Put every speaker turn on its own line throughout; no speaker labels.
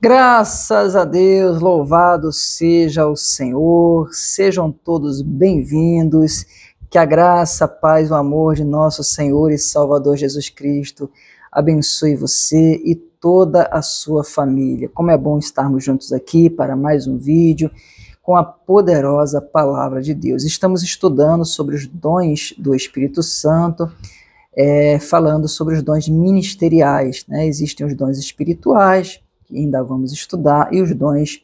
Graças a Deus, louvado seja o Senhor, sejam todos bem-vindos, que a graça, a paz, o amor de nosso Senhor e Salvador Jesus Cristo abençoe você e toda a sua família. Como é bom estarmos juntos aqui para mais um vídeo com a poderosa palavra de Deus. Estamos estudando sobre os dons do Espírito Santo, falando sobre os dons ministeriais, né? Existem os dons espirituais, que ainda vamos estudar, e os dons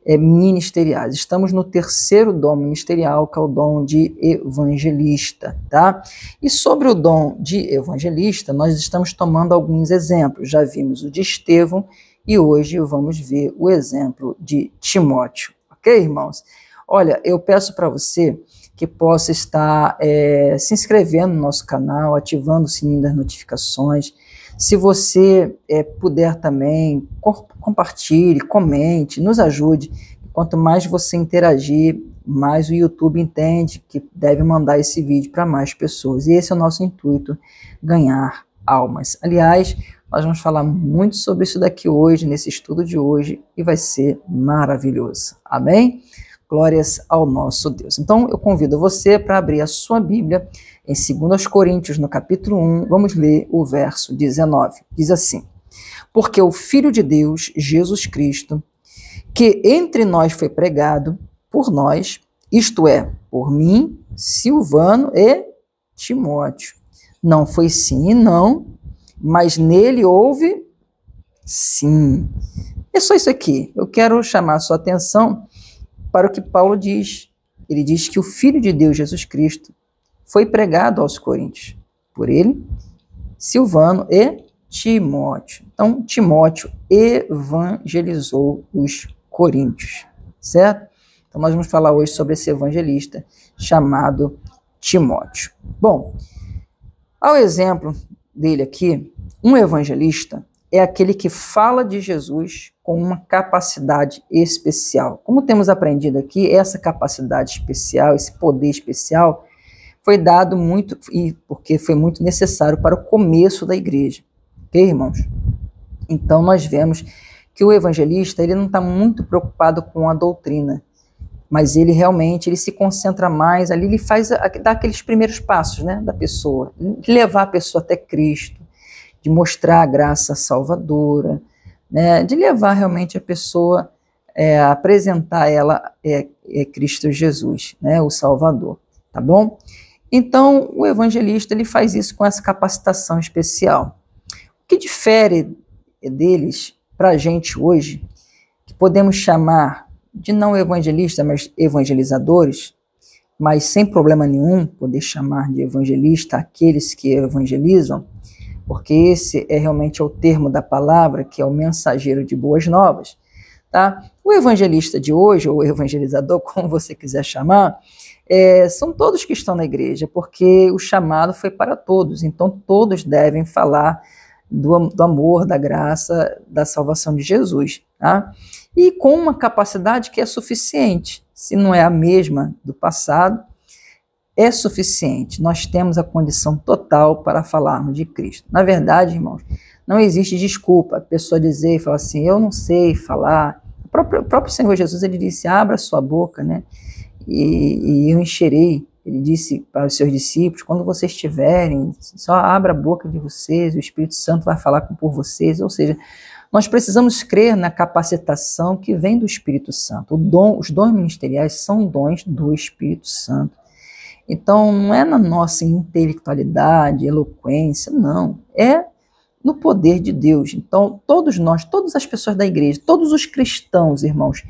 ministeriais. Estamos no terceiro dom ministerial, que é o dom de evangelista, tá? E sobre o dom de evangelista, nós estamos tomando alguns exemplos. Já vimos o de Estevão e hoje vamos ver o exemplo de Timóteo. Ok, irmãos? Olha, eu peço para você que possa estar se inscrevendo no nosso canal, ativando o sininho das notificações. Se você puder também, compartilhe, comente, nos ajude. Quanto mais você interagir, mais o YouTube entende que deve mandar esse vídeo para mais pessoas. E esse é o nosso intuito, ganhar almas. Aliás, nós vamos falar muito sobre isso daqui hoje, nesse estudo de hoje, e vai ser maravilhoso. Amém? Glórias ao nosso Deus. Então, eu convido você para abrir a sua Bíblia em 2 Coríntios, no capítulo 1, vamos ler o verso 19. Diz assim: porque o Filho de Deus, Jesus Cristo, que entre nós foi pregado por nós, isto é, por mim, Silvano e Timóteo. Não foi sim e não, mas nele houve sim. É só isso aqui. Eu quero chamar a sua atenção para o que Paulo diz. Ele diz que o Filho de Deus, Jesus Cristo, foi pregado aos coríntios. Por ele, Silvano e Timóteo. Então, Timóteo evangelizou os coríntios, certo? Então, nós vamos falar hoje sobre esse evangelista chamado Timóteo. Bom, ao exemplo dele aqui, um evangelista é aquele que fala de Jesus com uma capacidade especial. Como temos aprendido aqui, essa capacidade especial, esse poder especial, foi dado muito, e porque foi muito necessário para o começo da igreja. Ok, irmãos? Então, nós vemos que o evangelista ele não está muito preocupado com a doutrina, mas ele realmente se concentra mais ali, ele dá aqueles primeiros passos, né, da pessoa, de levar a pessoa até Cristo, de mostrar a graça salvadora, né, de levar realmente a pessoa a apresentar ela Cristo Jesus, né, o Salvador, tá bom? Então, o evangelista ele faz isso com essa capacitação especial. O que difere deles para a gente hoje, que podemos chamar de não evangelistas, mas evangelizadores, mas sem problema nenhum poder chamar de evangelista aqueles que evangelizam, porque esse é realmente o termo da palavra, que é o mensageiro de boas novas, tá? O evangelista de hoje, ou evangelizador, como você quiser chamar, são todos que estão na igreja, porque o chamado foi para todos, então todos devem falar do amor, da graça, da salvação de Jesus, tá? E com uma capacidade que é suficiente, se não é a mesma do passado, é suficiente, nós temos a condição total para falarmos de Cristo. Na verdade, irmãos, não existe desculpa a pessoa dizer e falar assim, eu não sei falar. O próprio Senhor Jesus, ele disse, abra sua boca, né? E eu encherei. Ele disse para os seus discípulos, quando vocês tiverem, só abra a boca de vocês, o Espírito Santo vai falar por vocês. Ou seja, nós precisamos crer na capacitação que vem do Espírito Santo. Os dons ministeriais são dons do Espírito Santo. Então, não é na nossa intelectualidade, eloquência, não. É no poder de Deus. Então, todos nós, todas as pessoas da igreja, todos os cristãos, irmãos,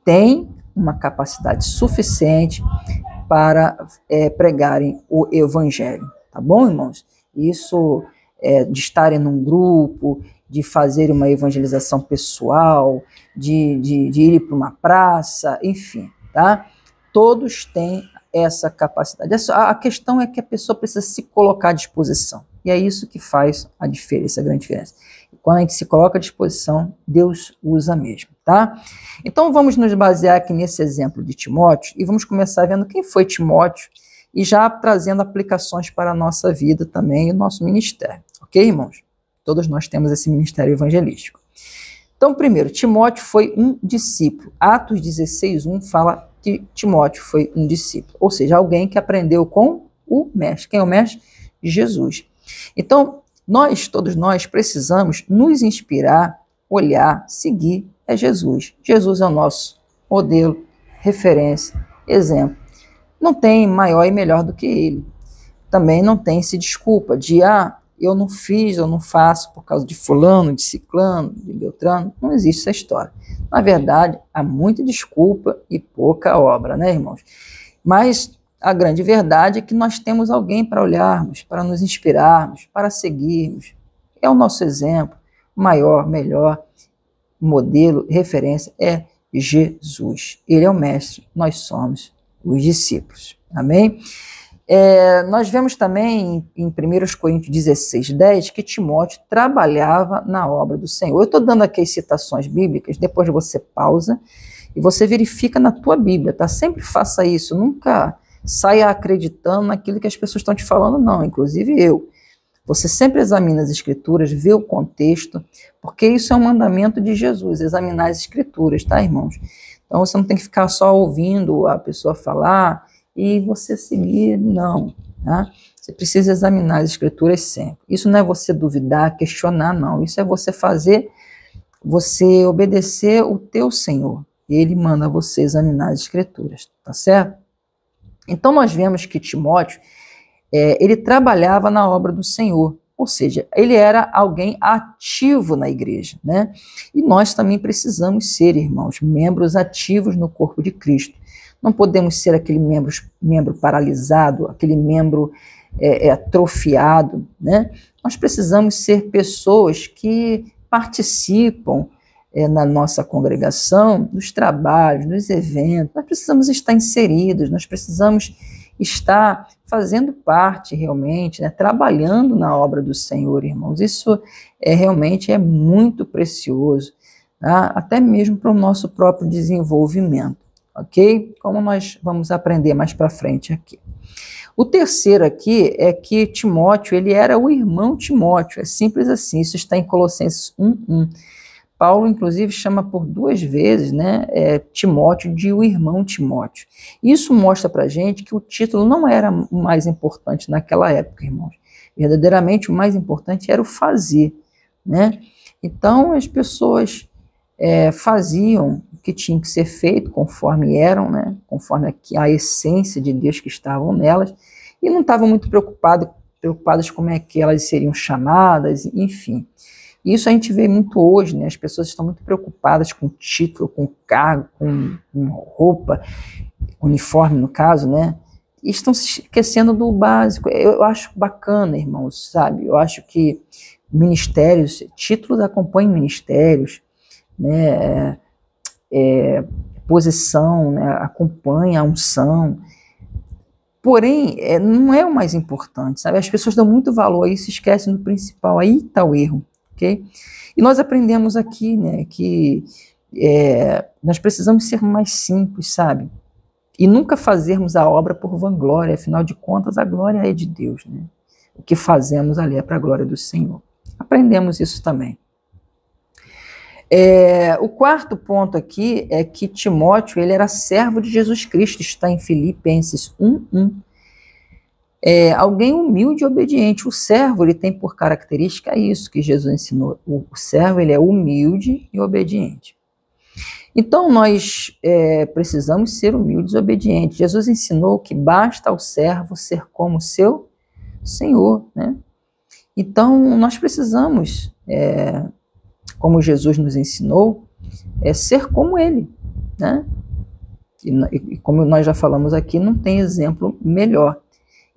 têm uma capacidade suficiente para pregarem o evangelho. Tá bom, irmãos? Isso de estarem num grupo, de fazer uma evangelização pessoal, de ir para uma praça, enfim, tá? Todos têm essa capacidade. A questão é que a pessoa precisa se colocar à disposição. E é isso que faz a diferença, a grande diferença. Quando a gente se coloca à disposição, Deus usa mesmo, tá? Então vamos nos basear aqui nesse exemplo de Timóteo e vamos começar vendo quem foi Timóteo e já trazendo aplicações para a nossa vida também e o nosso ministério. Ok, irmãos? Todos nós temos esse ministério evangelístico. Então, primeiro, Timóteo foi um discípulo. Atos 16:1 fala que Timóteo foi um discípulo, ou seja, alguém que aprendeu com o mestre. Quem é o mestre? Jesus. Então, todos nós precisamos nos inspirar, olhar, seguir Jesus. Jesus é o nosso modelo, referência, exemplo. Não tem maior e melhor do que ele. Também não tem esse desculpa de, eu não fiz, eu não faço por causa de fulano, de ciclano, de beltrano. Não existe essa história. Na verdade, há muita desculpa e pouca obra, né, irmãos? Mas a grande verdade é que nós temos alguém para olharmos, para nos inspirarmos, para seguirmos. É o nosso exemplo, maior, melhor, modelo, referência é Jesus. Ele é o mestre, nós somos os discípulos. Amém? Nós vemos também em 1 Coríntios 16:10 que Timóteo trabalhava na obra do Senhor. Eu estou dando aqui as citações bíblicas, depois você pausa e você verifica na tua Bíblia, tá? Sempre faça isso, nunca saia acreditando naquilo que as pessoas estão te falando, não, inclusive eu. Você sempre examina as Escrituras, vê o contexto, porque isso é um mandamento de Jesus, examinar as Escrituras, tá, irmãos? Então você não tem que ficar só ouvindo a pessoa falar e você seguir, não, tá? Você precisa examinar as Escrituras sempre. Isso não é você duvidar, questionar, não. Isso é você fazer, você obedecer o teu Senhor. Ele manda você examinar as Escrituras, tá certo? Então nós vemos que Timóteo, ele trabalhava na obra do Senhor, ou seja, ele era alguém ativo na igreja, né? E nós também precisamos ser, irmãos, membros ativos no corpo de Cristo. Não podemos ser aquele membro paralisado, aquele membro atrofiado, né? Nós precisamos ser pessoas que participam na nossa congregação, nos trabalhos, nos eventos. Nós precisamos estar inseridos, nós precisamos estar fazendo parte realmente, né, trabalhando na obra do Senhor, irmãos. Isso realmente é muito precioso, tá? Até mesmo para o nosso próprio desenvolvimento, ok? Como nós vamos aprender mais para frente aqui. O terceiro aqui é que Timóteo, ele era o irmão Timóteo, é simples assim, isso está em Colossenses 1:1. Paulo, inclusive, chama por 2 vezes, né, Timóteo de o irmão Timóteo. Isso mostra para a gente que o título não era o mais importante naquela época, irmãos. Verdadeiramente, o mais importante era o fazer, né? Então, as pessoas faziam o que tinha que ser feito, conforme eram, né, conforme a essência de Deus que estavam nelas, e não estavam muito preocupadas como é que elas seriam chamadas, enfim. Isso a gente vê muito hoje, né? As pessoas estão muito preocupadas com título, com cargo, com roupa, uniforme no caso, né? E estão se esquecendo do básico. Eu acho bacana, irmãos, sabe? Eu acho que ministérios, títulos acompanham ministérios, né? Posição, né? Acompanha a unção. Porém, não é o mais importante, sabe? As pessoas dão muito valor a isso e esquecem do principal. Aí está o erro. Okay? E nós aprendemos aqui, né, que nós precisamos ser mais simples, sabe? E nunca fazermos a obra por vanglória, afinal de contas a glória é de Deus, né? O que fazemos ali é para a glória do Senhor. Aprendemos isso também. O quarto ponto aqui é que Timóteo, ele era servo de Jesus Cristo, está em Filipenses 1:1. Alguém humilde e obediente. O servo, ele tem por característica isso que Jesus ensinou. O servo, ele é humilde e obediente. Então, nós precisamos ser humildes e obedientes. Jesus ensinou que basta ao servo ser como seu Senhor, né? Então, nós precisamos, como Jesus nos ensinou, ser como Ele, né? E como nós já falamos aqui, não tem exemplo melhor.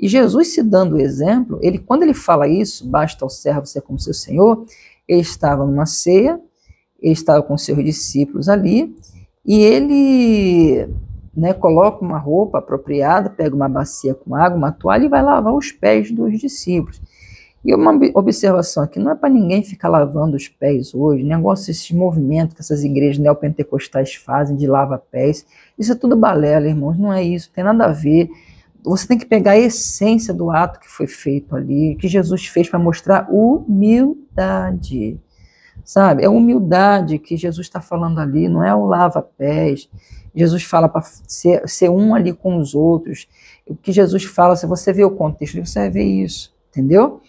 E Jesus, se dando o exemplo, quando ele fala isso, basta ao servo ser como seu Senhor, ele estava numa ceia, ele estava com seus discípulos ali, e ele, né, coloca uma roupa apropriada, pega uma bacia com água, uma toalha e vai lavar os pés dos discípulos. E uma observação aqui, não é para ninguém ficar lavando os pés hoje, negócio, esse movimento que essas igrejas neopentecostais fazem de lava-pés, isso é tudo balela, irmãos, não é isso, tem nada a ver. Você tem que pegar a essência do ato que foi feito ali, que Jesus fez para mostrar humildade. sabe? É humildade que Jesus está falando ali, não é o lava-pés. Jesus fala para ser um ali com os outros. O que Jesus fala, se você vê o contexto, você vai ver isso, entendeu?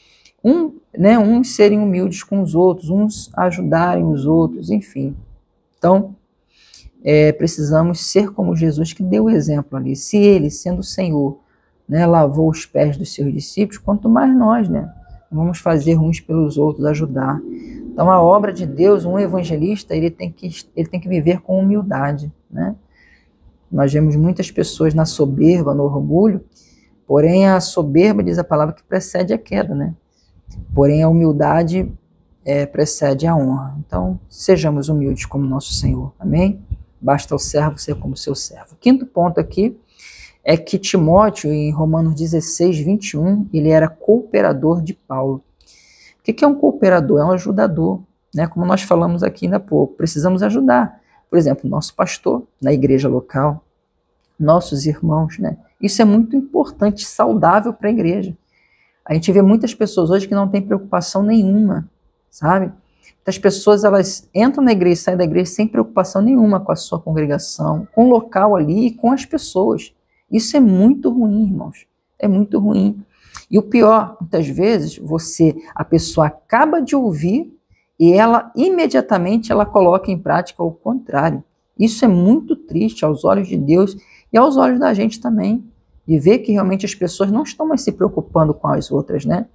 Uns serem humildes com os outros, uns ajudarem os outros, enfim. Então, precisamos ser como Jesus, que deu o exemplo ali. Se ele, sendo o Senhor, né, lavou os pés dos seus discípulos, quanto mais nós, né? Vamos fazer uns pelos outros, ajudar. Então, a obra de Deus, um evangelista, ele tem que viver com humildade, né? Nós vemos muitas pessoas na soberba, no orgulho, porém a soberba, diz a palavra, que precede a queda, né? Porém a humildade precede a honra. Então, sejamos humildes como nosso Senhor, amém? Basta o servo ser como seu servo. Quinto ponto aqui é que Timóteo, em Romanos 16, 21, ele era cooperador de Paulo. O que é um cooperador? É um ajudador, né? Como nós falamos aqui ainda há pouco, precisamos ajudar. Por exemplo, nosso pastor na igreja local, nossos irmãos, né? Isso é muito importante, saudável para a igreja. A gente vê muitas pessoas hoje que não têm preocupação nenhuma, sabe? Muitas pessoas, elas entram na igreja e saem da igreja sem preocupação nenhuma com a sua congregação, com o local ali e com as pessoas. Isso é muito ruim, irmãos. É muito ruim. E o pior, muitas vezes, a pessoa acaba de ouvir e ela imediatamente ela coloca em prática o contrário. Isso é muito triste aos olhos de Deus e aos olhos da gente também, de ver que realmente as pessoas não estão mais se preocupando com as outras, né?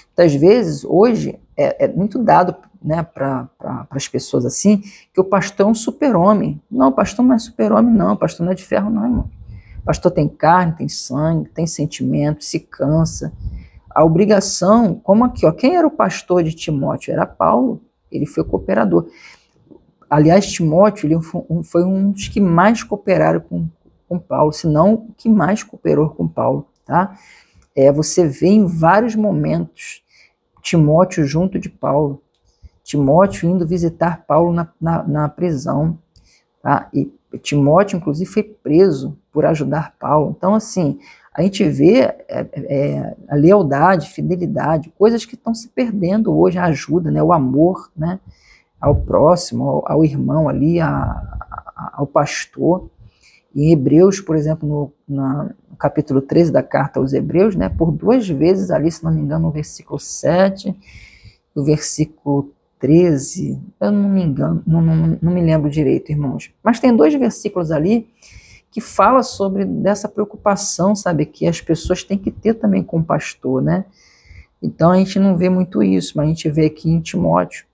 Muitas vezes, hoje, é muito dado, né, para as pessoas assim, que o pastor é um super-homem. Não, o pastor não é super-homem, não. O pastor não é de ferro, não, irmão. O pastor tem carne, tem sangue, tem sentimento, se cansa. A obrigação, como aqui, ó, quem era o pastor de Timóteo? Era Paulo. Ele foi cooperador. Aliás, Timóteo ele foi um dos que mais cooperaram com Paulo, se não o que mais cooperou com Paulo, tá? Você vê em vários momentos Timóteo junto de Paulo, Timóteo indo visitar Paulo na prisão, tá? E Timóteo, inclusive, foi preso por ajudar Paulo. Então, assim, a gente vê a lealdade, fidelidade, coisas que estão se perdendo hoje, a ajuda, né? O amor, né? Ao próximo, ao irmão ali, ao pastor. Em Hebreus, por exemplo, no capítulo 13 da carta aos Hebreus, né, por 2 vezes ali, se não me engano, no versículo 7, o versículo 13, eu não me engano, não me lembro direito, irmãos. Mas tem 2 versículos ali que fala sobre dessa preocupação, sabe, que as pessoas têm que ter também com o pastor, né? Então a gente não vê muito isso, mas a gente vê aqui em Timóteo.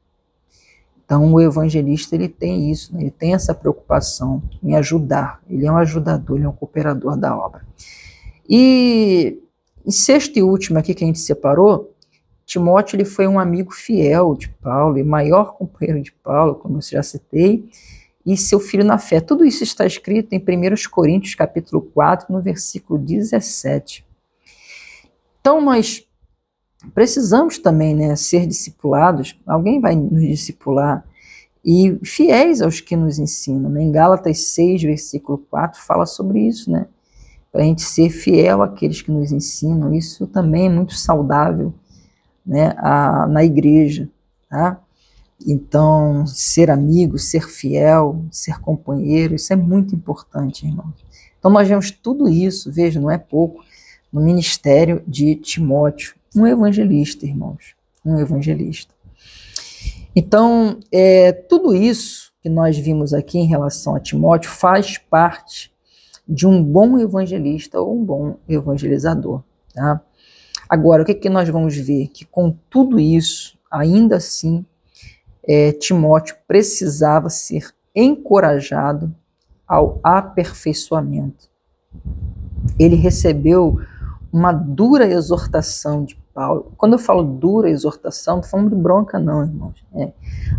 Então o evangelista ele tem isso, né? Ele tem essa preocupação em ajudar, ele é um ajudador, ele é um cooperador da obra. E em sexto e último aqui que a gente separou, Timóteo ele foi um amigo fiel de Paulo, e maior companheiro de Paulo, como eu já citei, e seu filho na fé. Tudo isso está escrito em 1 Coríntios capítulo 4, no versículo 17. Então nós precisamos também, né, ser discipulados, alguém vai nos discipular, e fiéis aos que nos ensinam, né? Em Gálatas 6, versículo 4, fala sobre isso, né? Para a gente ser fiel àqueles que nos ensinam, isso também é muito saudável, né, na igreja, tá? Então, ser amigo, ser fiel, ser companheiro, isso é muito importante, irmãos. Então nós vemos tudo isso, veja, não é pouco, no ministério de Timóteo, um evangelista, irmãos, um evangelista. Então, tudo isso que nós vimos aqui em relação a Timóteo faz parte de um bom evangelista ou um bom evangelizador, tá? Agora, o que nós vamos ver? Que com tudo isso, ainda assim, Timóteo precisava ser encorajado ao aperfeiçoamento. Ele recebeu uma dura exortação de Paulo. Quando eu falo dura exortação, não estou falando de bronca não, irmãos.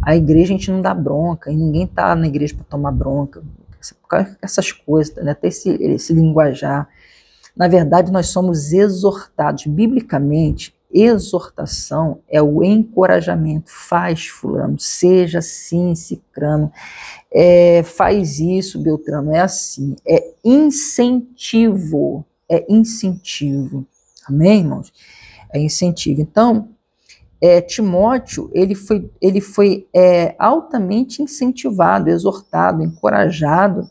A igreja a gente não dá bronca, e ninguém está na igreja para tomar bronca. Essas coisas, né? Até esse linguajar. Na verdade, nós somos exortados. Biblicamente, exortação é o encorajamento. Faz, fulano, seja assim, cicrano. Faz isso, Beltrano, é assim. É incentivo. É incentivo. Amém, irmãos? É incentivo. Então, Timóteo, ele foi altamente incentivado, exortado, encorajado,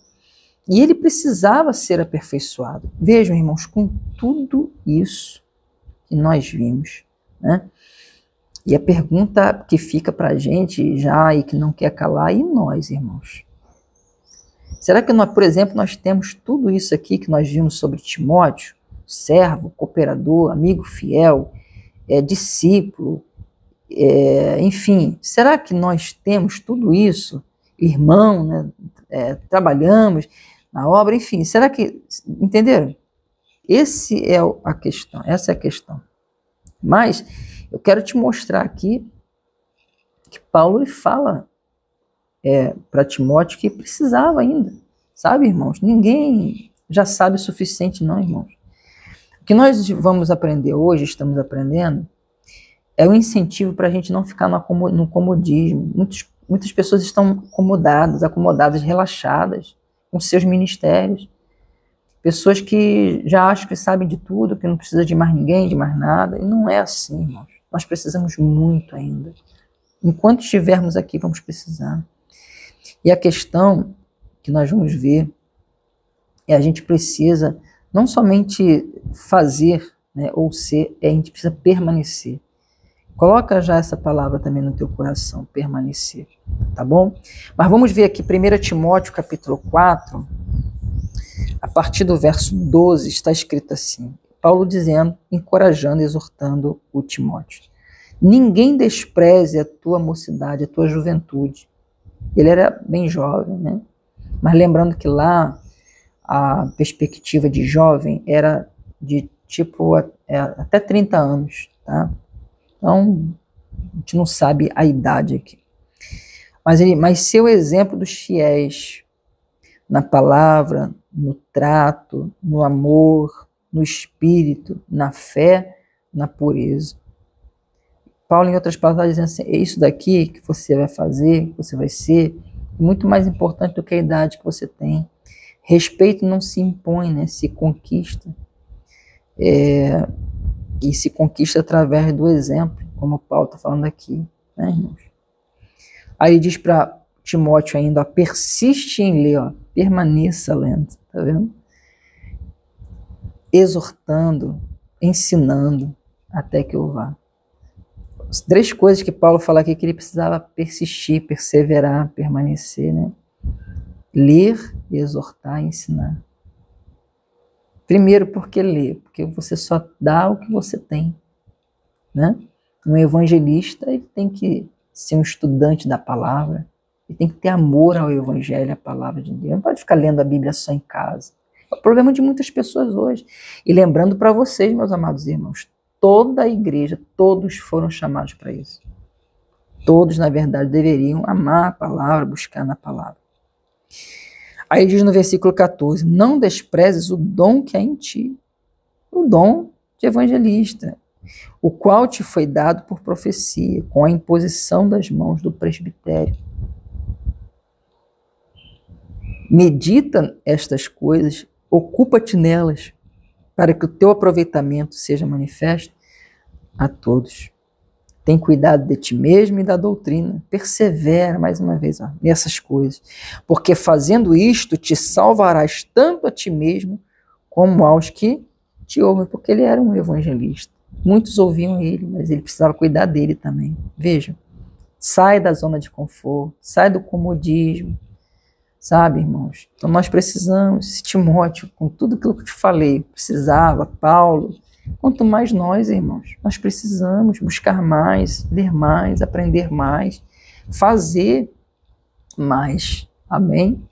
e ele precisava ser aperfeiçoado. Vejam, irmãos, com tudo isso que nós vimos, né? E a pergunta que fica para a gente já e que não quer calar, e nós, irmãos? Será que, nós, por exemplo, nós temos tudo isso aqui que nós vimos sobre Timóteo, servo, cooperador, amigo fiel, discípulo, enfim, será que nós temos tudo isso, irmão, né? Trabalhamos na obra, enfim, será que, entenderam? Essa é a questão. Mas eu quero te mostrar aqui que Paulo ele fala para Timóteo que precisava ainda, sabe, irmãos? Ninguém já sabe o suficiente, não, irmãos. O que nós vamos aprender hoje, estamos aprendendo, é um incentivo para a gente não ficar no comodismo. Muitas pessoas estão acomodadas, relaxadas com seus ministérios. Pessoas que já acham que sabem de tudo, que não precisa de mais ninguém, de mais nada. E não é assim, irmãos. Nós precisamos muito ainda. Enquanto estivermos aqui, vamos precisar. E a questão que nós vamos ver a gente precisa não somente fazer, né, ou ser, a gente precisa permanecer. Coloca já essa palavra também no teu coração, permanecer, tá bom? Mas vamos ver aqui 1 Timóteo capítulo 4, a partir do verso 12, está escrito assim, Paulo dizendo, encorajando, exortando o Timóteo. Ninguém despreze a tua mocidade, a tua juventude. Ele era bem jovem, né? Mas lembrando que lá a perspectiva de jovem era de tipo até 30 anos, tá? Então, a gente não sabe a idade aqui. Mas ser o exemplo dos fiéis na palavra, no trato, no amor, no espírito, na fé, na pureza. Paulo, em outras palavras, dizendo assim, é isso daqui que você vai fazer, que você vai ser, muito mais importante do que a idade que você tem. Respeito não se impõe, né? Se conquista. E se conquista através do exemplo, como Paulo está falando aqui, né, irmãos? Aí ele diz para Timóteo ainda, ó, persiste em ler, ó, permaneça lendo, tá vendo? Exortando, ensinando, até que eu vá. As 3 coisas que Paulo fala aqui que ele precisava persistir, perseverar, permanecer, né? Ler, exortar e ensinar. Primeiro, porque ler, porque você só dá o que você tem, né? Um evangelista, ele tem que ser um estudante da palavra, ele tem que ter amor ao evangelho, à palavra de Deus. Não pode ficar lendo a Bíblia só em casa. É o problema de muitas pessoas hoje. E lembrando para vocês, meus amados irmãos, toda a igreja, todos foram chamados para isso. Todos, na verdade, deveriam amar a palavra, buscar na palavra. Aí diz no versículo 14, não desprezes o dom que há em ti, o dom de evangelista, o qual te foi dado por profecia, com a imposição das mãos do presbitério. Medita estas coisas, ocupa-te nelas, para que o teu aproveitamento seja manifesto a todos. Tem cuidado de ti mesmo e da doutrina. Persevera, mais uma vez, ó, nessas coisas. Porque fazendo isto, te salvarás tanto a ti mesmo, como aos que te ouvem. Porque ele era um evangelista. Muitos ouviam ele, mas ele precisava cuidar dele também. Vejam, sai da zona de conforto, sai do comodismo. Sabe, irmãos? Então nós precisamos, Timóteo, com tudo aquilo que eu te falei, precisava, Paulo... Quanto mais nós, irmãos, nós precisamos buscar mais, ler mais, aprender mais, fazer mais. Amém?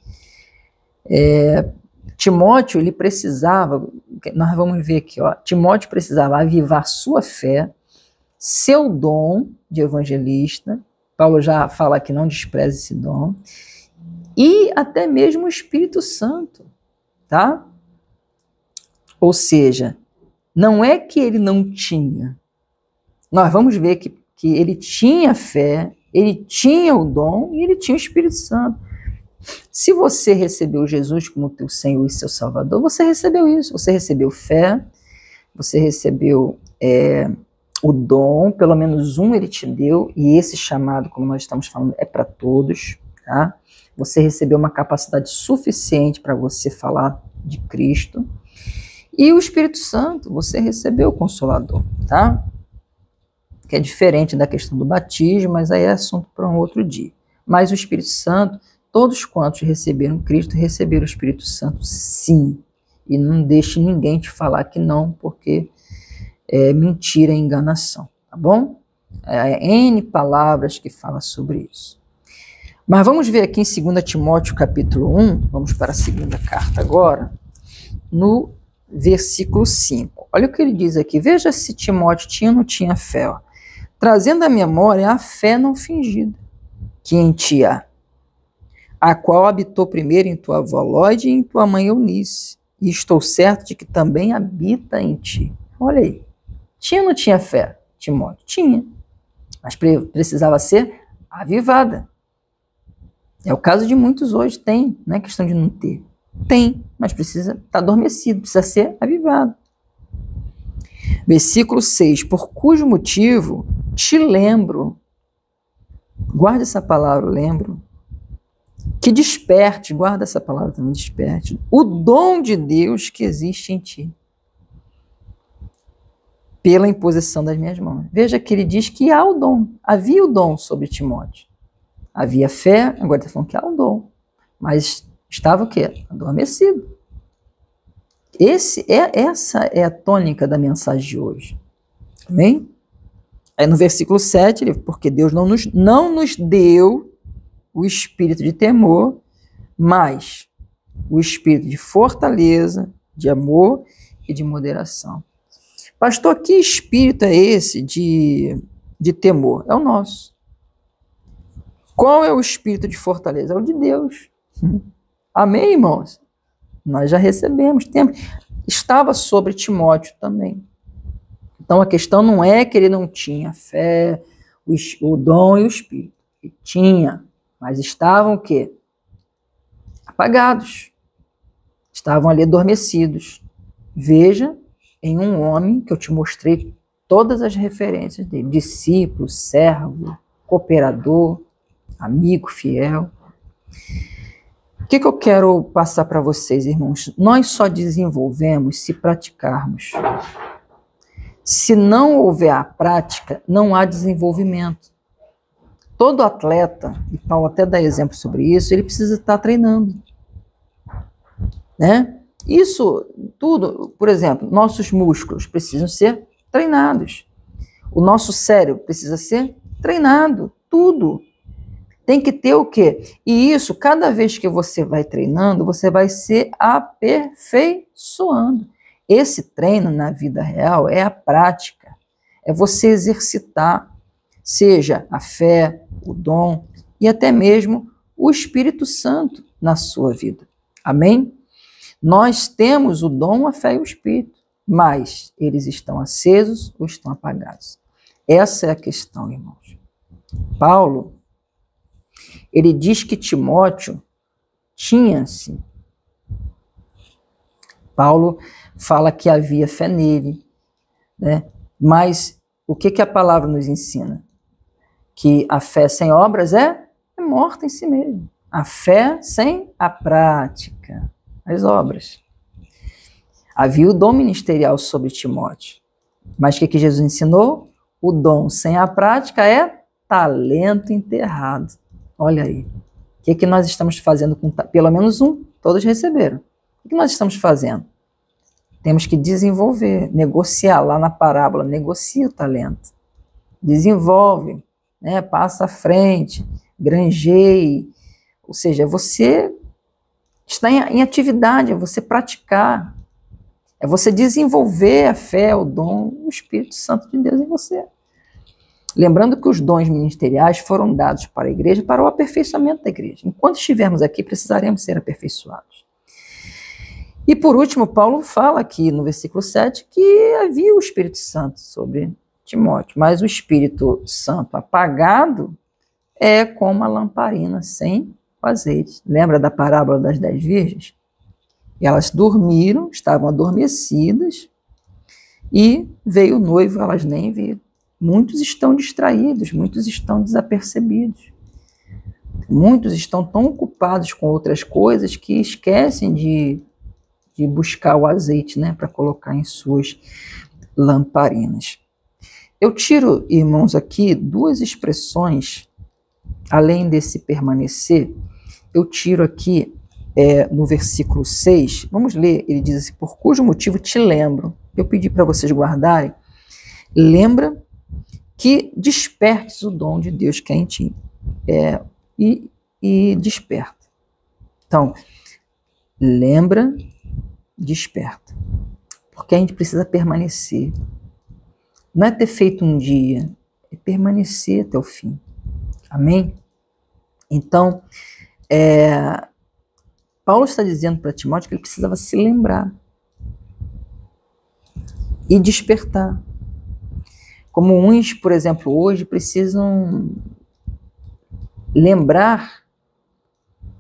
Timóteo, ele precisava, nós vamos ver aqui, ó, Timóteo precisava avivar sua fé, seu dom de evangelista, Paulo já fala que não despreze esse dom, e até mesmo o Espírito Santo, tá? Ou seja, não é que ele não tinha. Nós vamos ver que ele tinha fé, ele tinha o dom e ele tinha o Espírito Santo. Se você recebeu Jesus como teu Senhor e seu Salvador, você recebeu isso. Você recebeu fé, você recebeu O dom, pelo menos um ele te deu, e esse chamado, como nós estamos falando, é para todos, tá? Você recebeu uma capacidade suficiente para você falar de Cristo. E o Espírito Santo, você recebeu o Consolador, tá? Que é diferente da questão do batismo, mas aí é assunto para um outro dia. Mas o Espírito Santo, todos quantos receberam Cristo, receberam o Espírito Santo, sim. E não deixe ninguém te falar que não, porque é mentira, é enganação, tá bom? N palavras que falam sobre isso. Mas vamos ver aqui em 2 Timóteo capítulo 1, vamos para a segunda carta agora, no versículo 5. Olha o que ele diz aqui, veja se Timóteo tinha ou não tinha fé, ó. Trazendo à memória a fé não fingida, que em ti há, a qual habitou primeiro em tua avó Lóide e em tua mãe Eunice, e estou certo de que também habita em ti. Olha aí, tinha ou não tinha fé, Timóteo? Tinha, mas precisava ser avivada. É o caso de muitos hoje, tem, não é questão de não ter. Tem, mas precisa estar adormecido, precisa ser avivado. Versículo 6, por cujo motivo te lembro, guarda essa palavra, lembro, que desperte, guarda essa palavra também, desperte, o dom de Deus que existe em ti, pela imposição das minhas mãos. Veja que ele diz que há o dom, havia o dom sobre Timóteo. Havia fé, agora está falando que há um dom, mas estava o quê? Adormecido. Essa é a tônica da mensagem de hoje. Amém? Aí no versículo 7, ele, porque Deus não nos deu o espírito de temor, mas o espírito de fortaleza, de amor e de moderação. Pastor, que espírito é esse de temor? É o nosso. Qual é o espírito de fortaleza? É o de Deus. Amém, irmãos? Nós já recebemos. Estava sobre Timóteo também. Então a questão não é que ele não tinha fé, o dom e o espírito. Ele tinha, mas estavam o quê? Apagados. Estavam ali adormecidos. Veja em um homem que eu te mostrei todas as referências dele. Discípulo, servo, cooperador, amigo fiel. O que eu quero passar para vocês, irmãos? Nós só desenvolvemos se praticarmos. Se não houver a prática, não há desenvolvimento. Todo atleta, e Paulo até dá exemplo sobre isso, ele precisa estar treinando. Né? Isso tudo, por exemplo, nossos músculos precisam ser treinados. O nosso cérebro precisa ser treinado. Tudo. Tem que ter o quê? E isso, cada vez que você vai treinando, você vai se aperfeiçoando. Esse treino na vida real é a prática. É você exercitar, seja a fé, o dom e até mesmo o Espírito Santo na sua vida. Amém? Nós temos o dom, a fé e o Espírito, mas eles estão acesos ou estão apagados? Essa é a questão, irmãos. Paulo, ele diz que Timóteo tinha, sim. Paulo fala que havia fé nele, né? Mas o que a palavra nos ensina? Que a fé sem obras é morta em si mesmo. A fé sem a prática, as obras. Havia o dom ministerial sobre Timóteo. Mas o que Jesus ensinou? O dom sem a prática é talento enterrado. Olha aí. O que nós estamos fazendo com... Pelo menos um, todos receberam. O que nós estamos fazendo? Temos que desenvolver, negociar. Lá na parábola, negocia o talento. Desenvolve, né? Passa à frente, granjeie. Ou seja, você está em atividade, é você praticar. É você desenvolver a fé, o dom, o Espírito Santo de Deus em você. Lembrando que os dons ministeriais foram dados para a igreja, para o aperfeiçoamento da igreja. Enquanto estivermos aqui, precisaremos ser aperfeiçoados. E por último, Paulo fala aqui no versículo 7 que havia o Espírito Santo sobre Timóteo, mas o Espírito Santo apagado é como a lamparina sem o azeite. Lembra da parábola das 10 virgens? Elas dormiram, estavam adormecidas, e veio o noivo, elas nem viram. muitos estão distraídos, muitos estão desapercebidos. Muitos estão tão ocupados com outras coisas que esquecem de buscar o azeite, né, para colocar em suas lamparinas. Eu tiro, irmãos, aqui duas expressões, além desse permanecer, eu tiro aqui no versículo 6, vamos ler, ele diz assim, por cujo motivo te lembro, eu pedi para vocês guardarem, lembra que despertes o dom de Deus que é em ti, e desperta. Então, lembra, desperta, porque a gente precisa permanecer. Não é ter feito um dia, é permanecer até o fim. Amém? Então, Paulo está dizendo para Timóteo que ele precisava se lembrar e despertar. Como uns, por exemplo, hoje precisam lembrar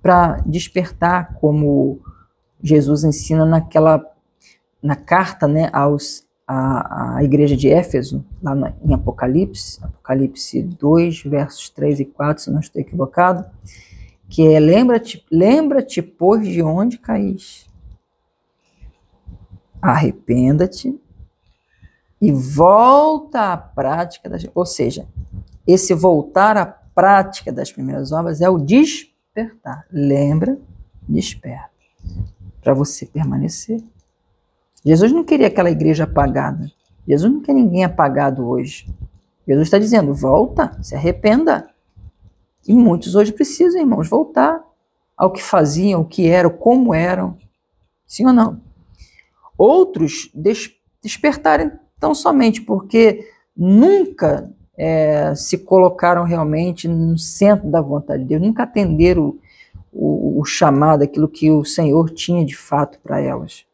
para despertar, como Jesus ensina na carta, né, à igreja de Éfeso, lá em Apocalipse 2, versos 3 e 4, se não estou equivocado, que é, lembra-te, pois, de onde caís. Arrependa-te e volta à prática ou seja, esse voltar à prática das primeiras obras é o despertar. Lembra, desperta, para você permanecer. Jesus não queria aquela igreja apagada. Jesus não quer ninguém apagado hoje. Jesus está dizendo, volta, se arrependa. E muitos hoje precisam, irmãos, voltar ao que faziam, o que eram, como eram. Sim ou não? Outros despertarem tão somente porque nunca se colocaram realmente no centro da vontade de Deus, nunca atenderam o chamado, aquilo que o Senhor tinha de fato para elas.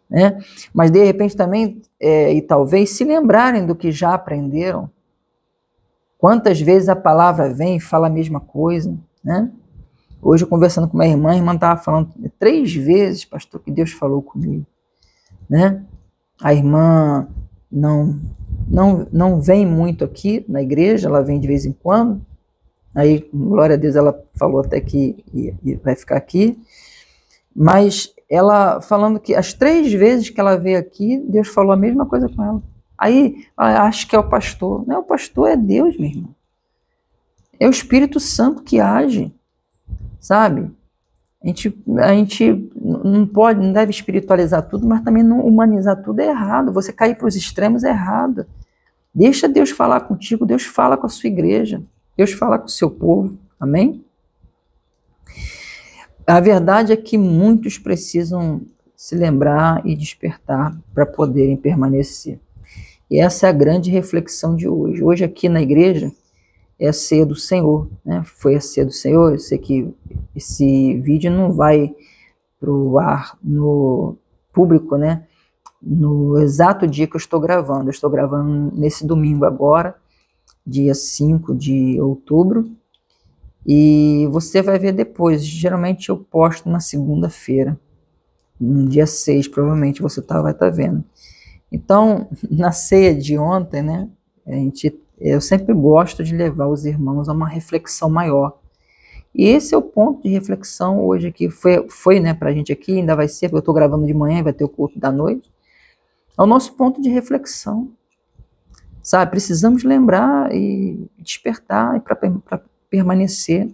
Né? Mas de repente também, e talvez se lembrarem do que já aprenderam. Quantas vezes a palavra vem e fala a mesma coisa, né? Hoje, conversando com minha irmã estava falando 3 vezes, pastor, que Deus falou comigo, né? A irmã não vem muito aqui na igreja, ela vem de vez em quando, aí, glória a Deus, ela falou até que vai ficar aqui, mas ela falando que as 3 vezes que ela veio aqui, Deus falou a mesma coisa com ela. Aí, acho que é o pastor. Não é o pastor, é Deus, meu irmão. É o Espírito Santo que age, sabe? A gente não deve espiritualizar tudo, mas também não humanizar tudo é errado. Você cair para os extremos é errado. Deixa Deus falar contigo, Deus fala com a sua igreja, Deus fala com o seu povo, amém? A verdade é que muitos precisam se lembrar e despertar para poderem permanecer. E essa é a grande reflexão de hoje. Hoje aqui na igreja é a ceia do Senhor, né? Foi a ceia do Senhor. Eu sei que esse vídeo não vai para o ar no público, né? No exato dia que eu estou gravando. Eu estou gravando nesse domingo agora, dia 5 de outubro. E você vai ver depois. Geralmente eu posto na segunda-feira. No dia 6, provavelmente você vai estar vendo. Então, na ceia de ontem, né, eu sempre gosto de levar os irmãos a uma reflexão maior. E esse é o ponto de reflexão hoje aqui, foi né, para a gente aqui, ainda vai ser, porque eu estou gravando de manhã e vai ter o culto da noite. É o nosso ponto de reflexão, sabe? Precisamos lembrar e despertar para permanecer.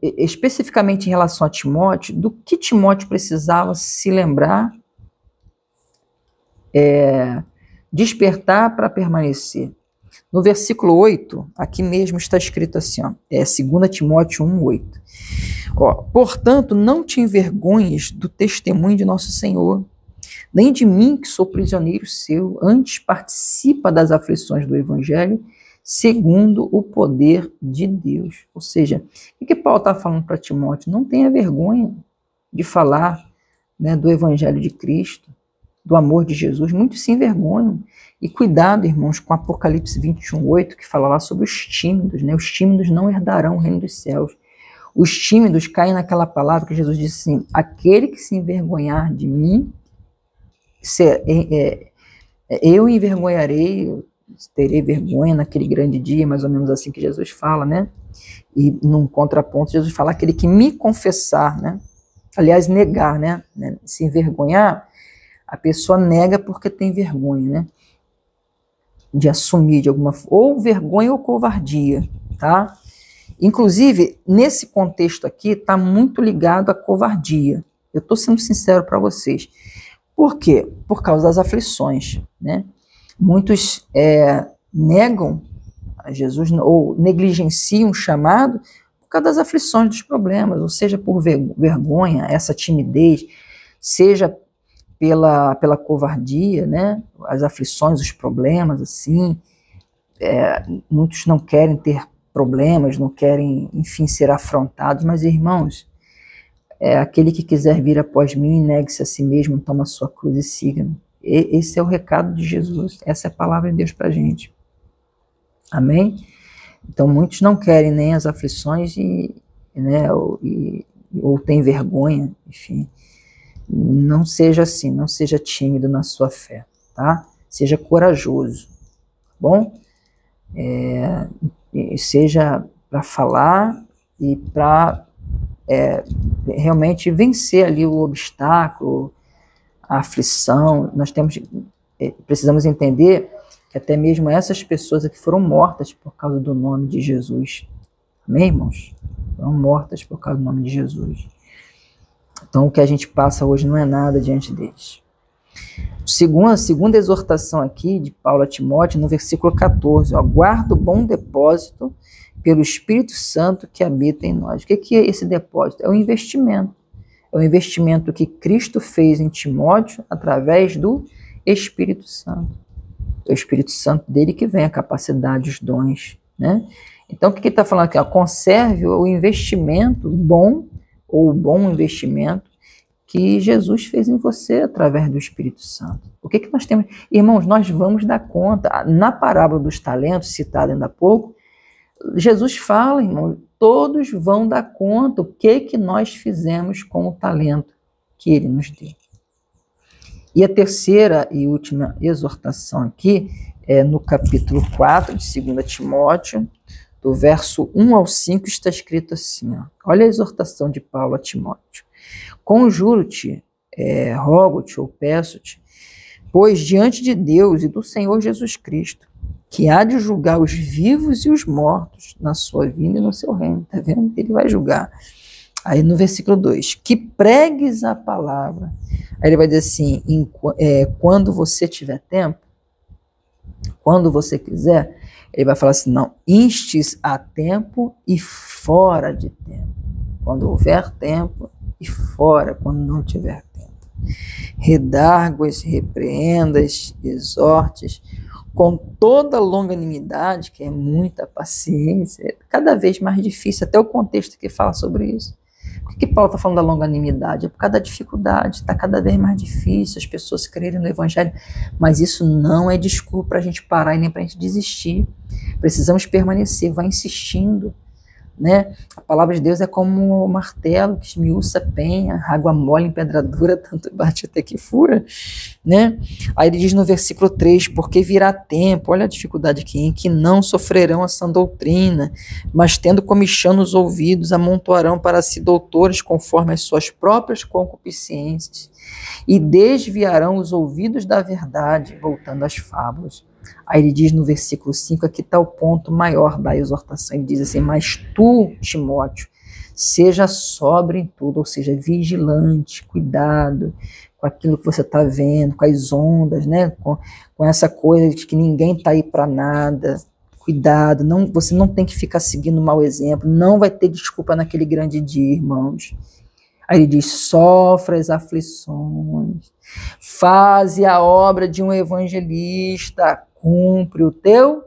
Especificamente em relação a Timóteo, do que Timóteo precisava se lembrar, despertar para permanecer. No versículo 8, aqui mesmo está escrito assim, ó, 2 Timóteo 1:8. Portanto, não te envergonhes do testemunho de nosso Senhor, nem de mim que sou prisioneiro seu, antes participa das aflições do Evangelho, segundo o poder de Deus. Ou seja, o que Paulo está falando para Timóteo? Não tenha vergonha de falar, né, do Evangelho de Cristo, do amor de Jesus. Muitos se envergonham. E cuidado, irmãos, com Apocalipse 21:8, que fala lá sobre os tímidos, né? Os tímidos não herdarão o reino dos céus. Os tímidos caem naquela palavra que Jesus disse assim, aquele que se envergonhar de mim Eu envergonharei, eu terei vergonha naquele grande dia, mais ou menos assim que Jesus fala, né? E num contraponto, Jesus fala aquele que me confessar, né? Aliás, negar, né? Se envergonhar, a pessoa nega porque tem vergonha, né? De assumir de alguma forma, ou vergonha ou covardia, tá? Inclusive, nesse contexto aqui, está muito ligado à covardia. Eu estou sendo sincero para vocês. Por quê? Por causa das aflições, né? Muitos negam a Jesus ou negligenciam o chamado por causa das aflições, dos problemas, ou seja, por vergonha, essa timidez, seja pela covardia, né? As aflições, os problemas, assim. Muitos não querem ter problemas, não querem, enfim, ser afrontados, mas, irmãos, aquele que quiser vir após mim, negue-se a si mesmo, toma a sua cruz e siga-me. Esse é o recado de Jesus, essa é a palavra de Deus para a gente. Amém? Então, muitos não querem nem as aflições ou têm vergonha, enfim. Não seja assim, não seja tímido na sua fé, tá? Seja corajoso, tá bom? Seja para falar e para realmente vencer ali o obstáculo, a aflição. Nós precisamos entender que até mesmo essas pessoas aqui foram mortas por causa do nome de Jesus. Amém, irmãos? Foram mortas por causa do nome de Jesus. Então, o que a gente passa hoje não é nada diante deles. A segunda exortação aqui de Paulo a Timóteo, no versículo 14, ó, guarda o bom depósito pelo Espírito Santo que habita em nós. O que é esse depósito? É um investimento. É um investimento que Cristo fez em Timóteo através do Espírito Santo. É o Espírito Santo dele que vem a capacidade, os dons, né? Então, o que ele está falando aqui? Ó, conserve o investimento bom, ou o bom investimento que Jesus fez em você através do Espírito Santo. O que nós temos? Irmãos, nós vamos dar conta. Na parábola dos talentos, citada ainda há pouco, Jesus fala, irmão, todos vão dar conta o que nós fizemos com o talento que ele nos deu. E a terceira e última exortação aqui é no capítulo 4 de 2 Timóteo, do verso 1 ao 5, está escrito assim, ó, olha a exortação de Paulo a Timóteo. Conjuro-te, rogo-te ou peço-te, pois diante de Deus e do Senhor Jesus Cristo, que há de julgar os vivos e os mortos na sua vinda e no seu reino, tá vendo? Ele vai julgar. Aí no versículo 2, que pregues a palavra. Aí ele vai dizer assim, quando você tiver tempo, quando você quiser, ele vai falar assim, não, instes a tempo e fora de tempo. Quando houver tempo e fora, quando não tiver tempo. Redarguas, repreendas, exortes, com toda longanimidade, que é muita paciência, é cada vez mais difícil, até o contexto que fala sobre isso. Por que Paulo está falando da longanimidade? É por causa da dificuldade, está cada vez mais difícil as pessoas crerem no Evangelho, mas isso não é desculpa para a gente parar e nem para a gente desistir. Precisamos permanecer, vai insistindo, né? A palavra de Deus é como um martelo que esmiuça a penha, água mole em pedra dura, tanto bate até que fura, né? Aí ele diz no versículo 3, porque virá tempo, olha a dificuldade aqui, em que não sofrerão a sã doutrina, mas tendo comichão nos ouvidos, amontoarão para si doutores conforme as suas próprias concupiscências, e desviarão os ouvidos da verdade, voltando às fábulas. Aí ele diz no versículo 5, aqui está o ponto maior da exortação, ele diz assim, mas tu, Timóteo, seja sóbrio em tudo, ou seja, vigilante, cuidado com aquilo que você está vendo, com as ondas, né? com essa coisa de que ninguém está aí para nada, cuidado, você não tem que ficar seguindo mau exemplo, não vai ter desculpa naquele grande dia, irmãos. Aí ele diz, sofre as aflições, faze a obra de um evangelista, cumpre o teu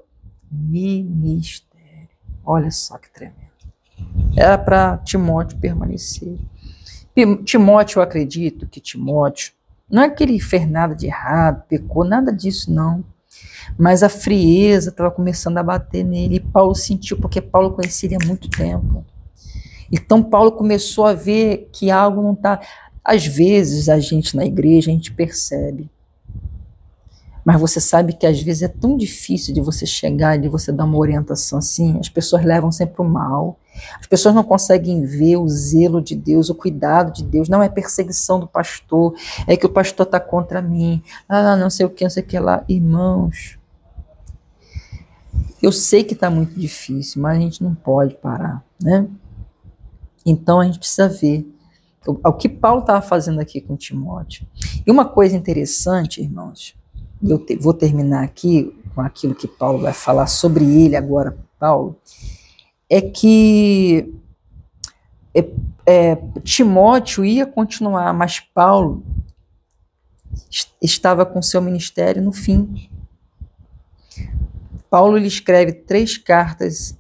ministério. Olha só que tremendo. Era para Timóteo permanecer. Timóteo, eu acredito que Timóteo, não é que ele fez nada de errado, pecou, nada disso não. Mas a frieza estava começando a bater nele, e Paulo sentiu, porque Paulo conhecia ele há muito tempo. Então Paulo começou a ver que algo não está... Às vezes a gente na igreja, a gente percebe Mas você sabe que às vezes é tão difícil de você chegar, de você dar uma orientação assim, as pessoas levam sempre o mal. As pessoas não conseguem ver o zelo de Deus, o cuidado de Deus. Não é perseguição do pastor, é que o pastor está contra mim. Ah, não sei o que, não sei o que lá. Irmãos, eu sei que está muito difícil, mas a gente não pode parar, né? Então a gente precisa ver o que Paulo estava fazendo aqui com Timóteo. E uma coisa interessante, irmãos, vou terminar aqui com aquilo que Paulo vai falar sobre ele agora, Paulo, é que Timóteo ia continuar, mas Paulo estava com seu ministério no fim. Paulo ele escreve 3 cartas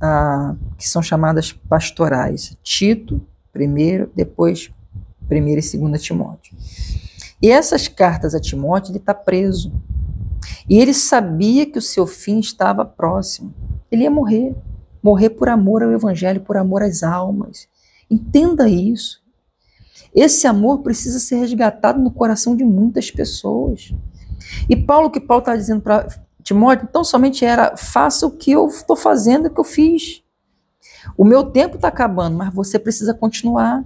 que são chamadas pastorais. Tito, primeiro, depois 1ª e 2ª Timóteo. E essas cartas a Timóteo, ele está preso. E ele sabia que o seu fim estava próximo. Ele ia morrer. Morrer por amor ao evangelho, por amor às almas. Entenda isso. Esse amor precisa ser resgatado no coração de muitas pessoas. E o que Paulo está dizendo para Timóteo, então somente era, faça o que eu estou fazendo, o que eu fiz. O meu tempo está acabando, mas você precisa continuar.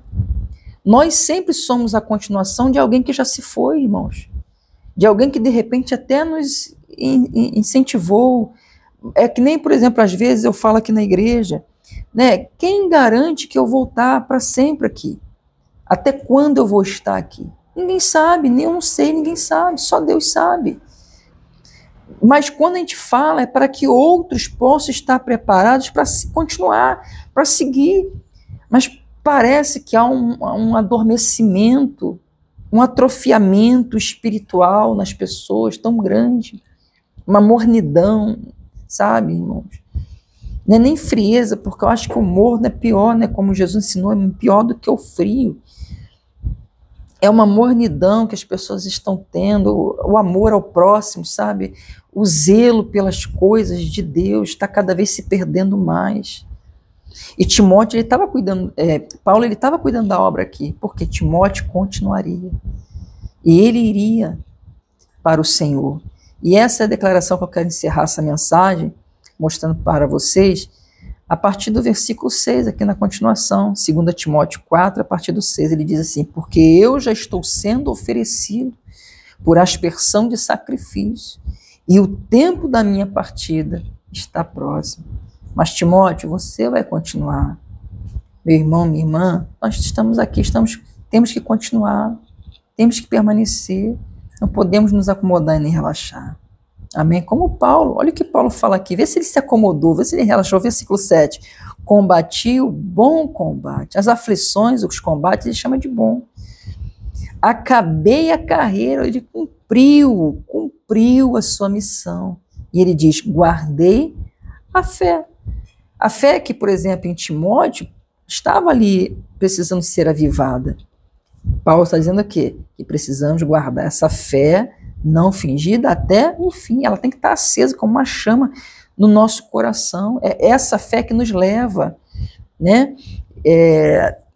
Nós sempre somos a continuação de alguém que já se foi, irmãos. De alguém que de repente até nos incentivou. É que nem, por exemplo, às vezes eu falo aqui na igreja, né? Quem garante que eu vou estar para sempre aqui? Até quando eu vou estar aqui? Ninguém sabe, nem eu não sei, ninguém sabe, só Deus sabe. Mas quando a gente fala é para que outros possam estar preparados para continuar, para seguir. Mas parece que há um adormecimento, um atrofiamento espiritual nas pessoas tão grande, uma mornidão, sabe, irmãos? Não é nem frieza, porque eu acho que o morno é pior, né? Como Jesus ensinou, é pior do que o frio. É uma mornidão que as pessoas estão tendo, o amor ao próximo, sabe? O zelo pelas coisas de Deus está cada vez se perdendo mais. E Timóteo, ele estava cuidando, Paulo, ele estava cuidando da obra aqui, porque Timóteo continuaria. E ele iria para o Senhor. E essa é a declaração que eu quero encerrar essa mensagem, mostrando para vocês, a partir do versículo 6, aqui na continuação, 2 Timóteo 4, a partir do 6, ele diz assim, porque eu já estou sendo oferecido por aspersão de sacrifício, e o tempo da minha partida está próximo. Mas, Timóteo, você vai continuar. Meu irmão, minha irmã, nós estamos aqui, temos que continuar, temos que permanecer, não podemos nos acomodar e nem relaxar. Amém? Como Paulo, olha o que Paulo fala aqui, vê se ele se acomodou, vê se ele relaxou, versículo 7. Combati o bom combate, as aflições, os combates, ele chama de bom. Acabei a carreira, ele cumpriu a sua missão. E ele diz, guardei a fé. A fé que, por exemplo, em Timóteo, estava ali precisando ser avivada. Paulo está dizendo aqui, que precisamos guardar essa fé não fingida até o fim. Ela tem que estar acesa como uma chama no nosso coração. É essa fé que nos leva, né,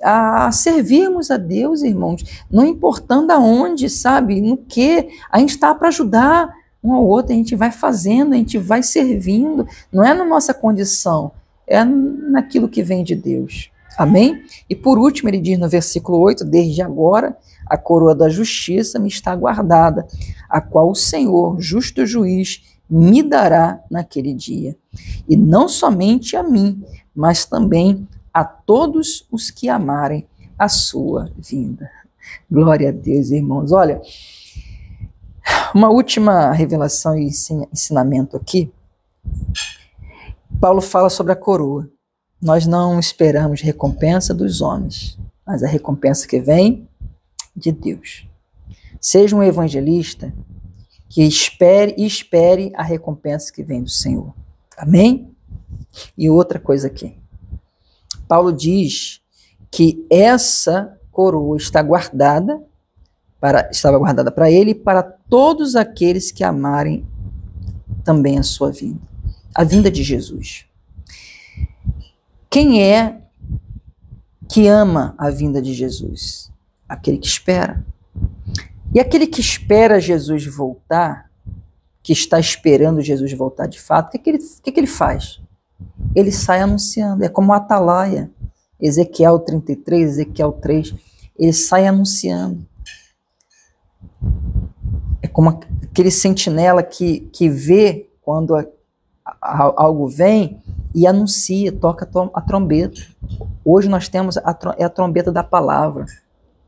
a servirmos a Deus, irmãos, não importando aonde, sabe, no que, a gente está para ajudar um ao outro, a gente vai fazendo, a gente vai servindo, não é na nossa condição, é naquilo que vem de Deus. Amém? E por último, ele diz no versículo 8, desde agora, a coroa da justiça me está guardada, a qual o Senhor, justo juiz, me dará naquele dia. E não somente a mim, mas também a todos os que amarem a sua vinda. Glória a Deus, irmãos. Olha, uma última revelação e ensinamento aqui. Paulo fala sobre a coroa. Nós não esperamos recompensa dos homens, mas a recompensa que vem de Deus. Seja um evangelista que espere a recompensa que vem do Senhor. Amém? E outra coisa aqui. Paulo diz que essa coroa estava guardada para ele e para todos aqueles que amarem também a sua vinda. A vinda de Jesus. Quem é que ama a vinda de Jesus? Aquele que espera. E aquele que espera Jesus voltar, que está esperando Jesus voltar de fato, o que ele faz? Ele sai anunciando, é como o atalaia, Ezequiel 33, Ezequiel 3, ele sai anunciando. É como aquele sentinela que vê quando algo vem e anuncia, toca a trombeta. Hoje nós temos a trombeta da palavra,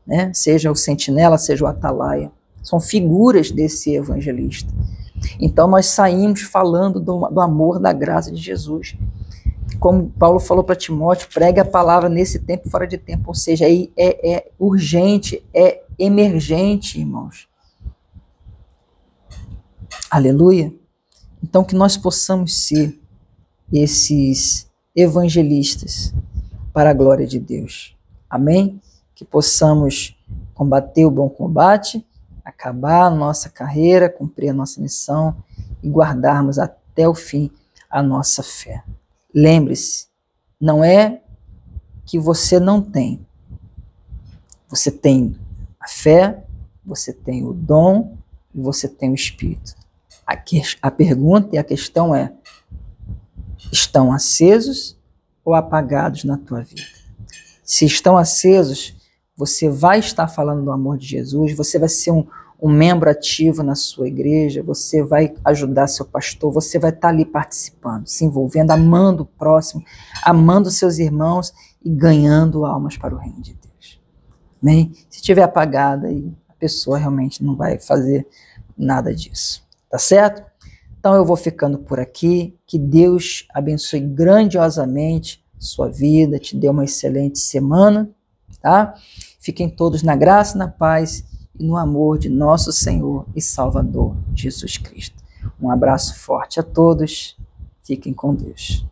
né? Seja o sentinela, seja o atalaia. São figuras desse evangelista. Então nós saímos falando do amor, da graça de Jesus. Como Paulo falou para Timóteo, pregue a palavra nesse tempo, fora de tempo. Ou seja, é urgente, é emergente, irmãos. Aleluia. Então que nós possamos ser esses evangelistas para a glória de Deus. Amém? Que possamos combater o bom combate, acabar a nossa carreira, cumprir a nossa missão e guardarmos até o fim a nossa fé. Lembre-se, não é que você não tem. Você tem a fé, você tem o dom e você tem o Espírito. A pergunta e a questão é: estão acesos ou apagados na tua vida? Se estão acesos, você vai estar falando do amor de Jesus, você vai ser um membro ativo na sua igreja, você vai ajudar seu pastor, você vai estar ali participando, se envolvendo, amando o próximo, amando seus irmãos e ganhando almas para o reino de Deus. Amém? Se estiver apagada, a pessoa realmente não vai fazer nada disso. Tá certo? Então eu vou ficando por aqui. Que Deus abençoe grandiosamente sua vida, te dê uma excelente semana, tá? Fiquem todos na graça, na paz e no amor de nosso Senhor e Salvador Jesus Cristo. Um abraço forte a todos. Fiquem com Deus.